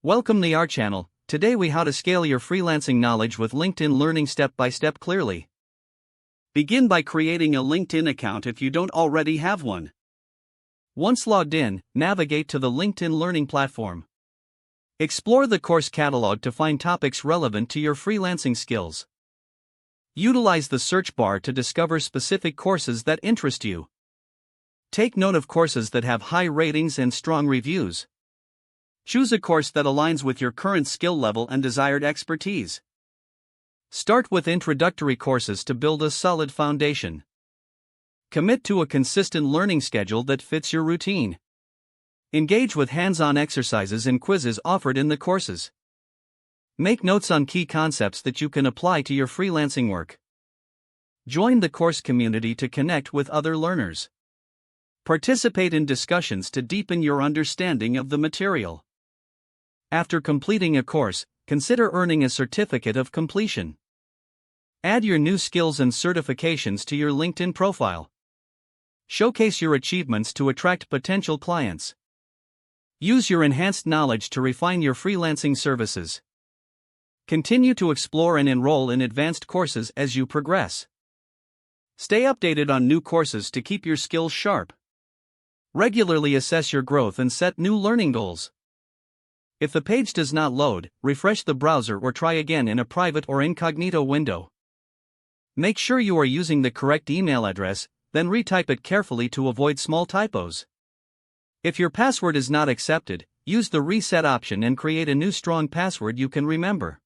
Welcome to our channel. Today we how to scale your freelancing knowledge with LinkedIn Learning step by step clearly. Begin by creating a LinkedIn account if you don't already have one. Once logged in, navigate to the LinkedIn Learning platform. Explore the course catalog to find topics relevant to your freelancing skills. Utilize the search bar to discover specific courses that interest you. Take note of courses that have high ratings and strong reviews. Choose a course that aligns with your current skill level and desired expertise. Start with introductory courses to build a solid foundation. Commit to a consistent learning schedule that fits your routine. Engage with hands-on exercises and quizzes offered in the courses. Make notes on key concepts that you can apply to your freelancing work. Join the course community to connect with other learners. Participate in discussions to deepen your understanding of the material. After completing a course, consider earning a certificate of completion. Add your new skills and certifications to your LinkedIn profile. Showcase your achievements to attract potential clients. Use your enhanced knowledge to refine your freelancing services. Continue to explore and enroll in advanced courses as you progress. Stay updated on new courses to keep your skills sharp. Regularly assess your growth and set new learning goals. If the page does not load, refresh the browser or try again in a private or incognito window. Make sure you are using the correct email address, then retype it carefully to avoid small typos. If your password is not accepted, use the reset option and create a new strong password you can remember.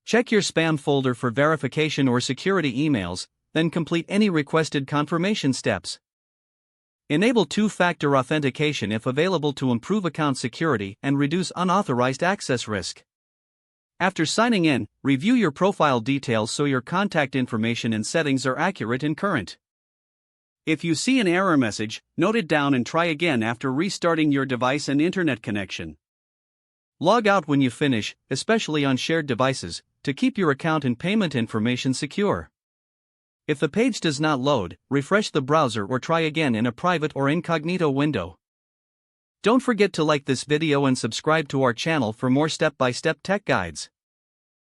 Check your spam folder for verification or security emails, then complete any requested confirmation steps. Enable two-factor authentication if available to improve account security and reduce unauthorized access risk. After signing in, review your profile details so your contact information and settings are accurate and current. If you see an error message, note it down and try again after restarting your device and internet connection. Log out when you finish, especially on shared devices, to keep your account and payment information secure. If the page does not load, refresh the browser or try again in a private or incognito window. Don't forget to like this video and subscribe to our channel for more step-by-step tech guides.